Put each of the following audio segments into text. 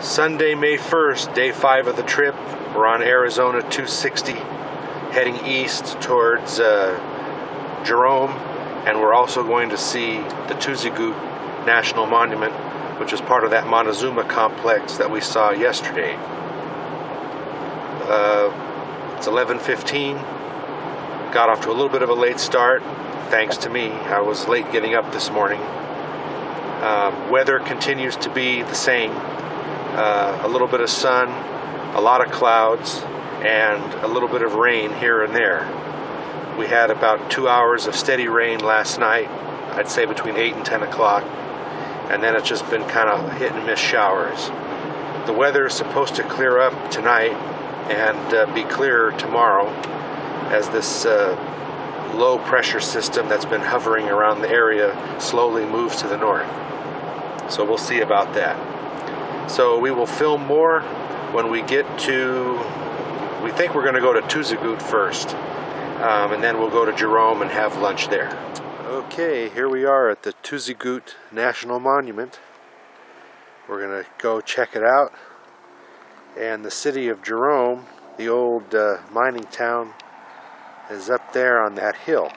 Sunday, May 1st, day 5 of the trip. We're on Arizona 260, heading east towards Jerome, and we're also going to see the Tuzigoot National Monument, which is part of that Montezuma complex that we saw yesterday. It's 11:15. Got off to a little bit of a late start, thanks to me. I was late getting up this morning. Weather continues to be the same. A little bit of sun, a lot of clouds, and a little bit of rain here and there. We had about 2 hours of steady rain last night, I'd say between 8 and 10 o'clock, and then it's just been kind of hit and miss showers. The weather is supposed to clear up tonight and be clearer tomorrow as this low pressure system that's been hovering around the area slowly moves to the north. So we'll see about that. So we will film more when we get to, we think we're going to go to Tuzigoot first, and then we'll go to Jerome and have lunch there. Okay, here we are at the Tuzigoot National Monument. We're going to go check it out. And the city of Jerome, the old mining town, is up there on that hill.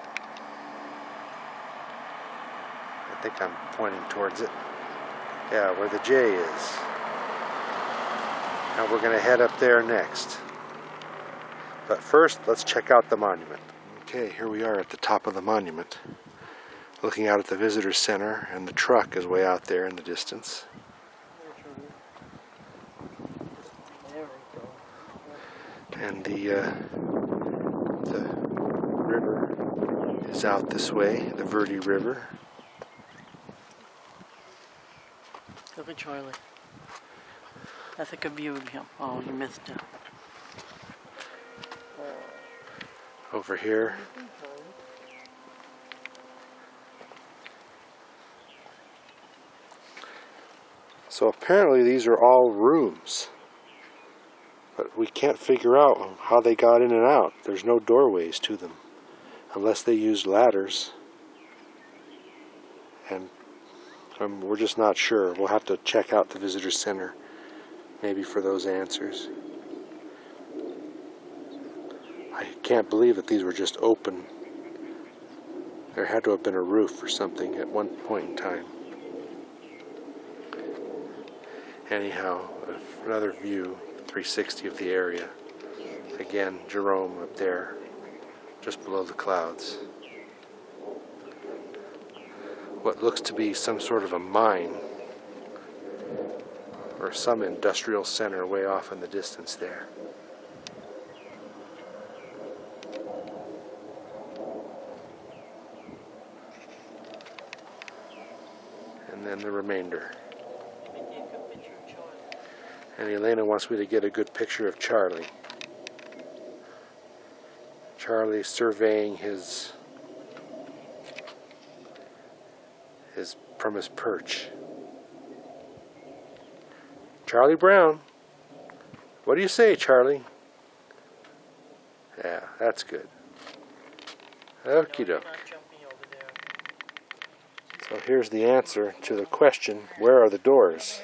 I think I'm pointing towards it. Yeah, where the J is. Now we're going to head up there next. But first, let's check out the monument. Okay, here we are at the top of the monument, looking out at the visitor center, and the truck is way out there in the distance. And the river is out this way, the Verde River. Look at Charlie. That's a good view of him. Oh, you missed him. Over here. So apparently these are all rooms, but we can't figure out how they got in and out. There's no doorways to them, unless they used ladders, and we're just not sure. We'll have to check out the visitor center maybe for those answers. I can't believe that these were just open. There had to have been a roof or something at one point in time. Anyhow, another view, 360 of the area. Again, Jerome up there, just below the clouds. What looks to be some sort of a mine, or some industrial center way off in the distance there. And then the remainder. And Elena wants me to get a good picture of Charlie. Charlie surveying from his perch. Charlie Brown. What do you say, Charlie? Yeah, that's good. Okie doke. So here's the answer to the question, where are the doors?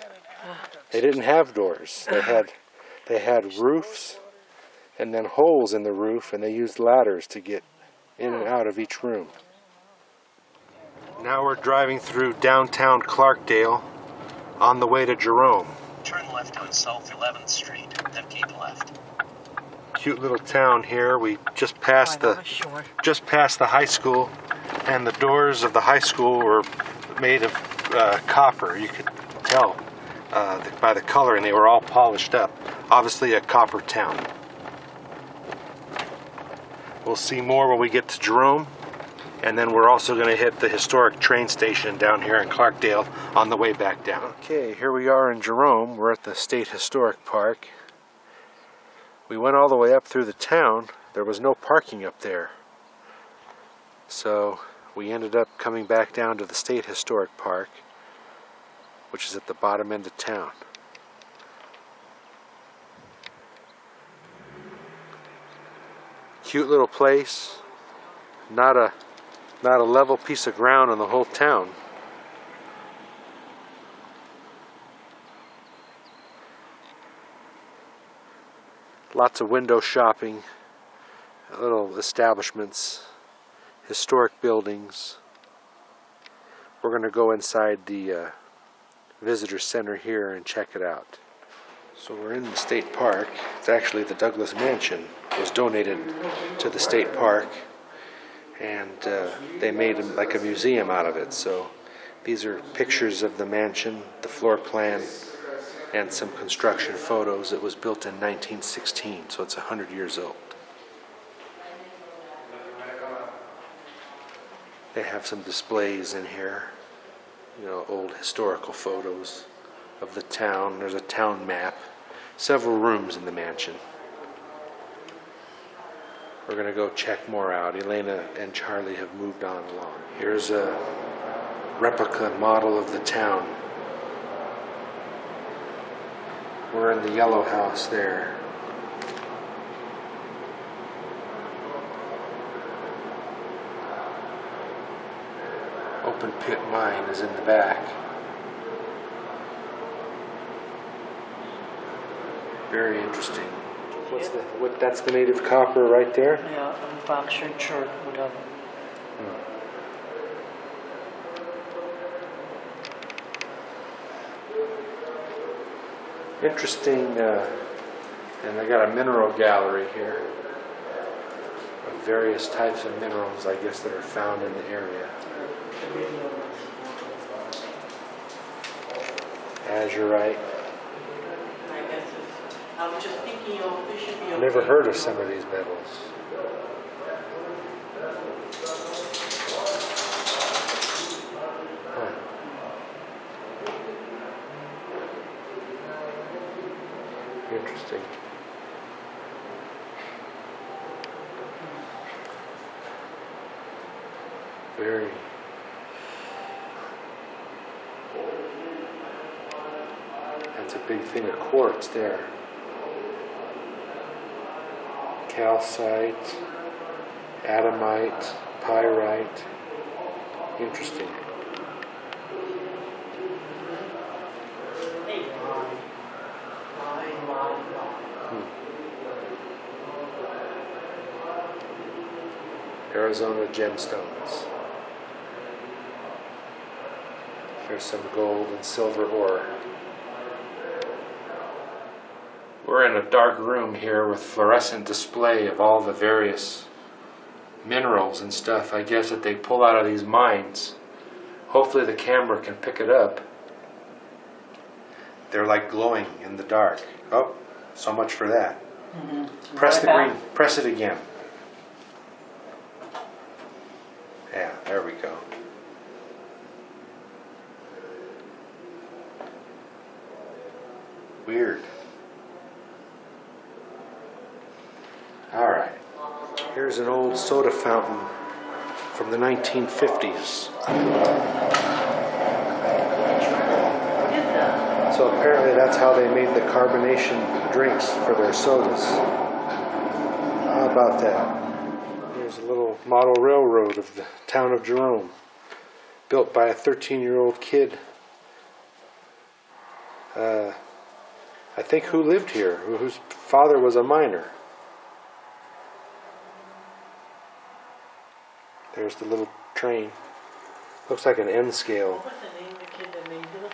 They didn't have doors. They had roofs and then holes in the roof, and they used ladders to get in and out of each room. Now we're driving through downtown Clarkdale on the way to Jerome. Turn left on South 11th Street, then keep left. Cute little town here. We just passed the high school, and the doors of the high school were made of copper. You could tell by the color, and they were all polished up. Obviously a copper town. We'll see more when we get to Jerome, and then we're also going to hit the historic train station down here in Clarkdale on the way back down. Okay, here we are in Jerome. We're at the State Historic Park. We went all the way up through the town. There was no parking up there. So we ended up coming back down to the State Historic Park, which is at the bottom end of town. Cute little place. Not a level piece of ground in the whole town. Lots of window shopping, little establishments, historic buildings. We're going to go inside the visitor center here and check it out. So we're in the state park. It's actually the Douglas Mansion. It was donated to the state park, and they made like a museum out of it. So these are pictures of the mansion, the floor plan, and some construction photos. It was built in 1916, so it's 100 years old. They have some displays in here, you know, old historical photos of the town. There's a town map, several rooms in the mansion. We're going to go check more out. Elena and Charlie have moved on along. Here's a replica model of the town. We're in the yellow house there. Open pit mine is in the back. Very interesting. That's the native copper right there? Yeah, Berkshire Church, whatever. Interesting, and I got a mineral gallery here of various types of minerals, I guess, that are found in the area. Azurite. I was just thinking, this should be okay. Never heard of some of these metals. Huh. Interesting. Very. That's a big thing of quartz there. Calcite, adamite, pyrite. Interesting. Arizona gemstones. There's some gold and silver ore. We're in a dark room here with fluorescent display of all the various minerals and stuff, I guess, that they pull out of these mines. Hopefully the camera can pick it up. They're like glowing in the dark. Oh, so much for that. Mm-hmm. Press the green, press it again. Yeah, there we go. Weird. Alright, here's an old soda fountain from the 1950s. So apparently that's how they made the carbonation drinks for their sodas. How about that? Here's a little model railroad of the town of Jerome, built by a 13-year-old kid. I think who lived here, whose father was a miner. There's the little train. Looks like an N scale. What's the name of the kid that made this?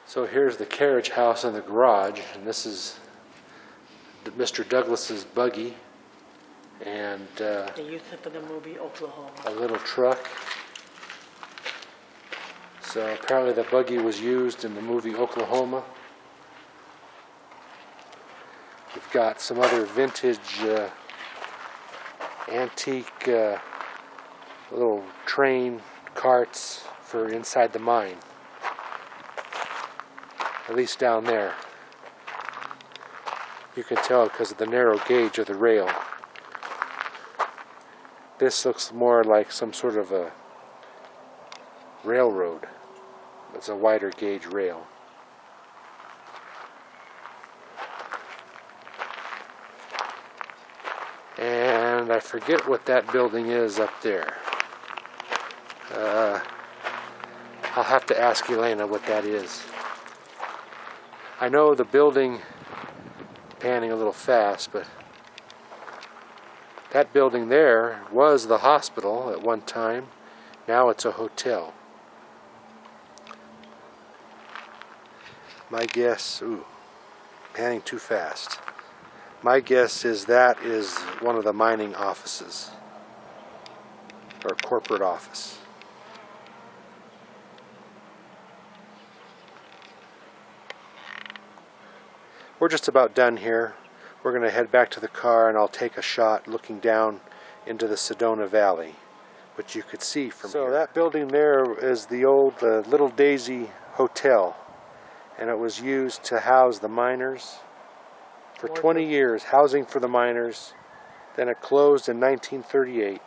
So here's the carriage house and the garage, and this is Mr. Douglas's buggy, and They used it for the movie Oklahoma. a little truck. So apparently the buggy was used in the movie Oklahoma. We've got some other vintage antique little train carts for inside the mine, at least down there. You can tell because of the narrow gauge of the rail. This looks more like some sort of a railroad. It's a wider gauge rail. And I forget what that building is up there. I'll have to ask Elena what that is. I know the building panning a little fast, but that building there was the hospital at one time. Now it's a hotel. My guess, panning too fast. My guess is that is one of the mining offices, or corporate office. We're just about done here. We're going to head back to the car and I'll take a shot looking down into the Sedona Valley, which you could see from here. So that building there is the old Little Daisy Hotel, and it was used to house the miners for 20 years, housing for the miners. Then it closed in 1938,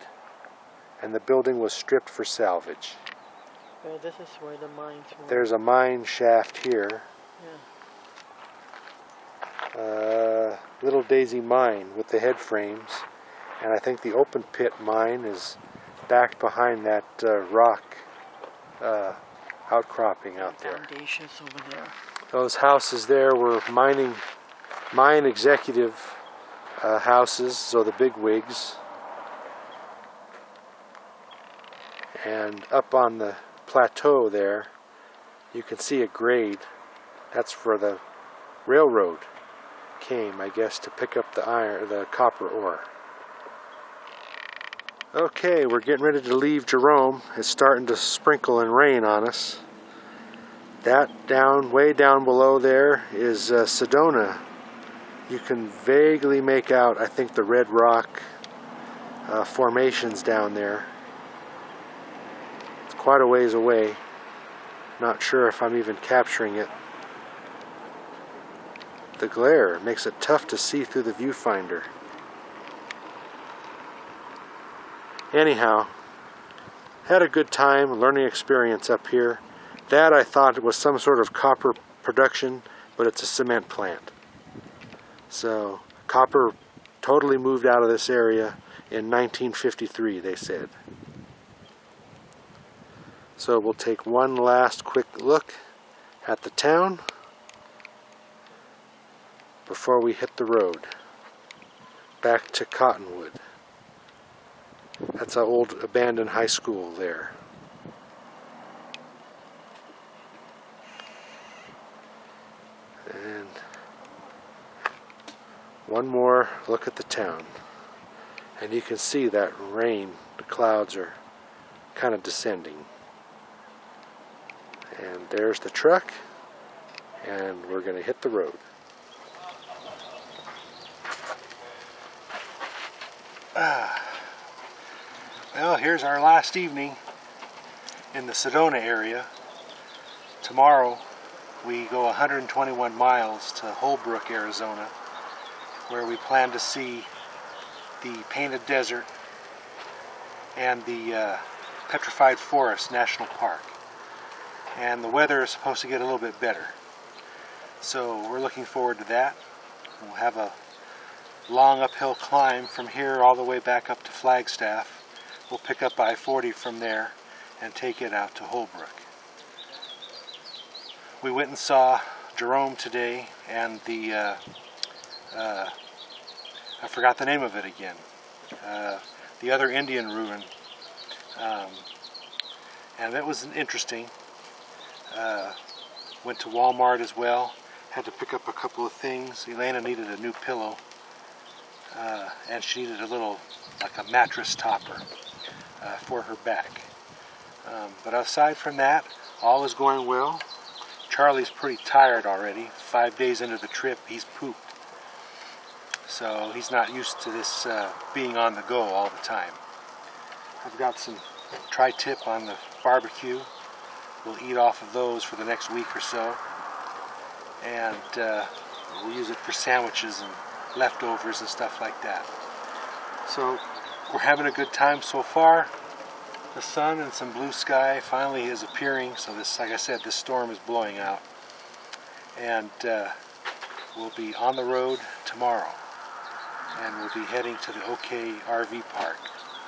and the building was stripped for salvage. Well, this is where the mines were. There's a mine shaft here. Little Daisy Mine with the head frames, and I think the open pit mine is back behind that rock outcropping out there. Foundations over there. Those houses there were mine executive houses, so the big wigs. And up on the plateau there, you can see a grade. That's where the railroad came, I guess, to pick up the copper ore. Okay, we're getting ready to leave Jerome. It's starting to sprinkle and rain on us. That way down below there is Sedona. You can vaguely make out, I think, the red rock formations down there. It's quite a ways away. Not sure if I'm even capturing it. The glare makes it tough to see through the viewfinder. Anyhow, had a good time, learning experience up here. That I thought was some sort of copper production, but it's a cement plant. So copper totally moved out of this area in 1953, they said. So we'll take one last quick look at the town before we hit the road back to Cottonwood. That's an old abandoned high school there. And one more look at the town. And you can see that rain, the clouds are kind of descending. And there's the truck, and we're going to hit the road. Well, here's our last evening in the Sedona area. Tomorrow we go 121 miles to Holbrook, Arizona, where we plan to see the Painted Desert and the Petrified Forest National Park. And the weather is supposed to get a little bit better. So we're looking forward to that. We'll have a long uphill climb from here all the way back up to Flagstaff. We'll pick up I-40 from there and take it out to Holbrook. We went and saw Jerome today and the, I forgot the name of it again, the other Indian ruin. And that was interesting. Went to Walmart as well. Had to pick up a couple of things. Elena needed a new pillow. And she needed a little, like a mattress topper for her back. But aside from that, all is going well. Charlie's pretty tired already. 5 days into the trip, he's pooped. So he's not used to this being on the go all the time. I've got some tri-tip on the barbecue. We'll eat off of those for the next week or so. And we'll use it for sandwiches and leftovers and stuff like that. So we're having a good time so far. The sun and some blue sky finally is appearing. So this, like I said, this storm is blowing out. And we'll be on the road tomorrow. And we'll be heading to the OK RV Park,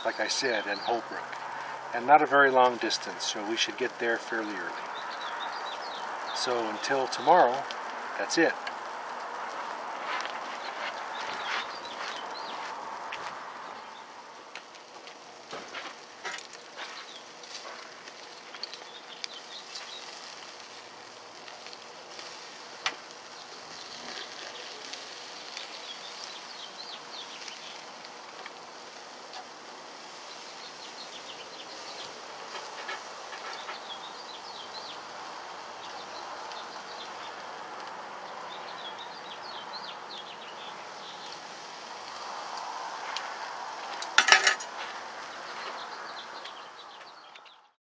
like I said, in Holbrook. And not a very long distance, so we should get there fairly early. So until tomorrow, that's it.